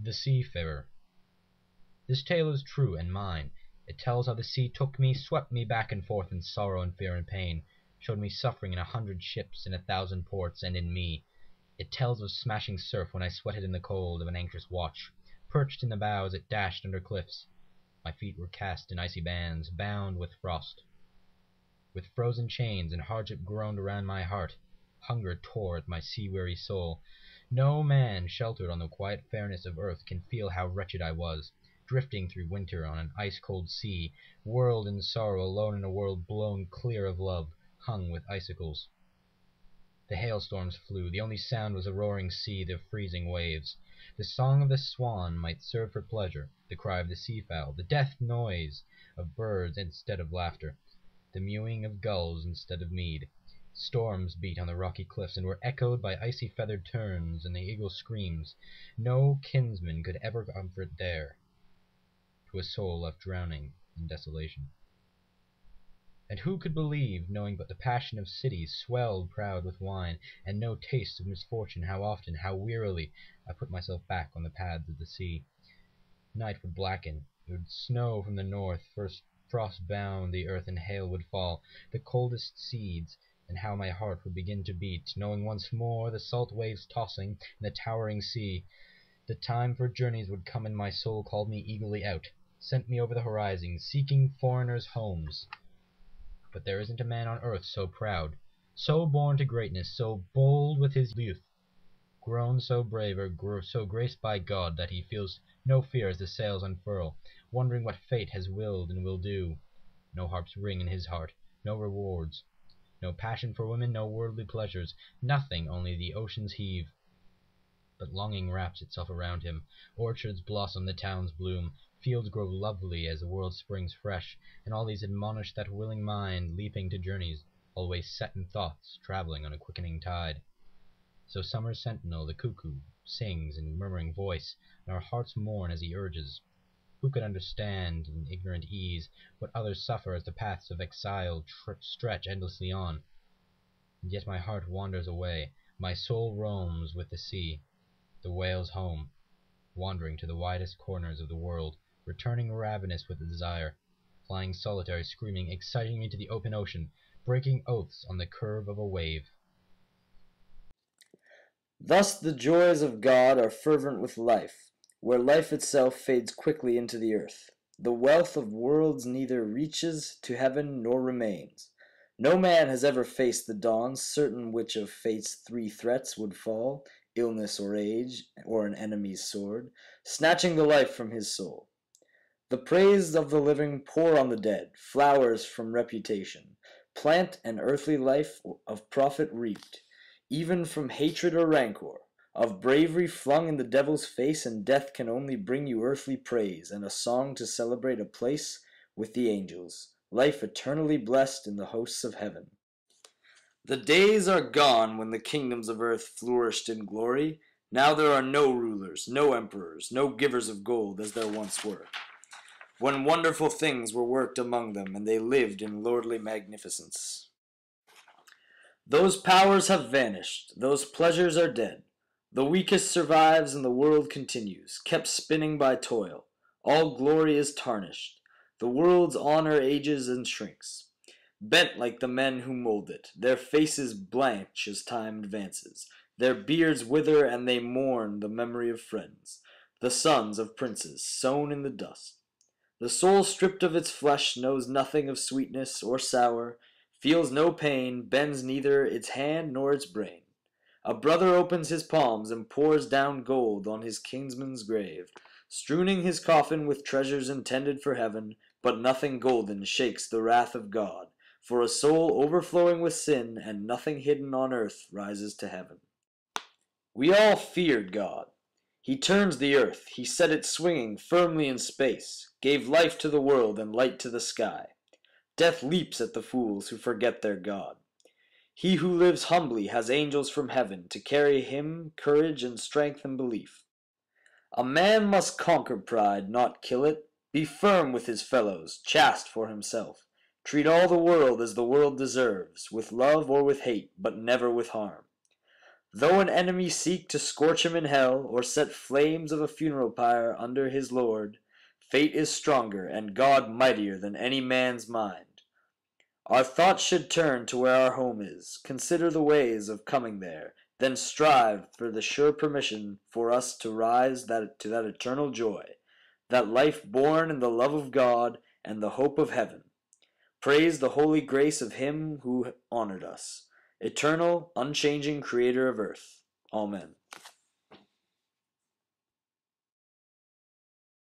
The Seafarer. This tale is true and mine. It tells how the sea took me, swept me back and forth in sorrow and fear and pain, showed me suffering in 100 ships, in 1,000 ports, and in me. It tells of smashing surf when I sweated in the cold of an anxious watch. Perched in the bow as it dashed under cliffs, my feet were cast in icy bands, bound with frost. With frozen chains and hardship groaned around my heart. Hunger tore at my sea-weary soul. No man sheltered on the quiet fairness of earth can feel how wretched I was, drifting through winter on an ice-cold sea, whirled in sorrow, alone in a world blown clear of love, hung with icicles. The hailstorms flew, the only sound was a roaring sea, the freezing waves. The song of the swan might serve for pleasure, the cry of the sea-fowl, the death noise of birds instead of laughter, the mewing of gulls instead of mead. Storms beat on the rocky cliffs, and were echoed by icy feathered terns and the eagle's screams. No kinsman could ever comfort there, to a soul left drowning in desolation. And who could believe, knowing but the passion of cities, swelled proud with wine, and no taste of misfortune, how often, how wearily, I put myself back on the paths of the sea. Night would blacken, it would snow from the north, first frost bound the earth and hail would fall, the coldest seeds, and how my heart would begin to beat, knowing once more the salt waves tossing in the towering sea. The time for journeys would come, and my soul called me eagerly out, sent me over the horizon, seeking foreigners' homes. But there isn't a man on earth so proud, so born to greatness, so bold with his youth, grown so brave or so graced by God that he feels no fear as the sails unfurl, wondering what fate has willed and will do. No harps ring in his heart, no rewards, no passion for women, no worldly pleasures, nothing, only the ocean's heave. But longing wraps itself around him, orchards blossom, the towns bloom, fields grow lovely as the world springs fresh, and all these admonish that willing mind, leaping to journeys, always set in thoughts, travelling on a quickening tide. So summer's sentinel, the cuckoo, sings in murmuring voice, and our hearts mourn as he urges. Who could understand in ignorant ease what others suffer as the paths of exile stretch endlessly on? And yet my heart wanders away, my soul roams with the sea, the whale's home, wandering to the widest corners of the world, returning ravenous with desire, flying solitary, screaming, exciting me to the open ocean, breaking oaths on the curve of a wave. Thus the joys of God are fervent with life, where life itself fades quickly into the earth. The wealth of worlds neither reaches to heaven nor remains. No man has ever faced the dawn, certain which of fate's 3 threats would fall, illness or age, or an enemy's sword, snatching the life from his soul. The praise of the living pour on the dead, flowers from reputation, plant and earthly life of profit reaped, even from hatred or rancor, of bravery flung in the devil's face, and death can only bring you earthly praise, and a song to celebrate a place with the angels, life eternally blessed in the hosts of heaven. The days are gone when the kingdoms of earth flourished in glory. Now there are no rulers, no emperors, no givers of gold as there once were, when wonderful things were worked among them, and they lived in lordly magnificence. Those powers have vanished, those pleasures are dead. The weakest survives and the world continues, kept spinning by toil. All glory is tarnished. The world's honor ages and shrinks, bent like the men who mold it. Their faces blanch as time advances. Their beards wither and they mourn the memory of friends, the sons of princes sown in the dust. The soul stripped of its flesh knows nothing of sweetness or sour, feels no pain, bends neither its hand nor its brain. A brother opens his palms and pours down gold on his kinsman's grave, strewing his coffin with treasures intended for heaven, but nothing golden shakes the wrath of God, for a soul overflowing with sin and nothing hidden on earth rises to heaven. We all feared God. He turns the earth, he set it swinging firmly in space, gave life to the world and light to the sky. Death leaps at the fools who forget their God. He who lives humbly has angels from heaven to carry him courage and strength and belief. A man must conquer pride, not kill it, be firm with his fellows, chaste for himself, treat all the world as the world deserves, with love or with hate, but never with harm. Though an enemy seek to scorch him in hell, or set flames of a funeral pyre under his Lord, fate is stronger and God mightier than any man's mind. Our thoughts should turn to where our home is, consider the ways of coming there, then strive for the sure permission for us to rise to that eternal joy, that life born in the love of God and the hope of heaven. Praise the holy grace of him who honored us, eternal, unchanging creator of earth. Amen.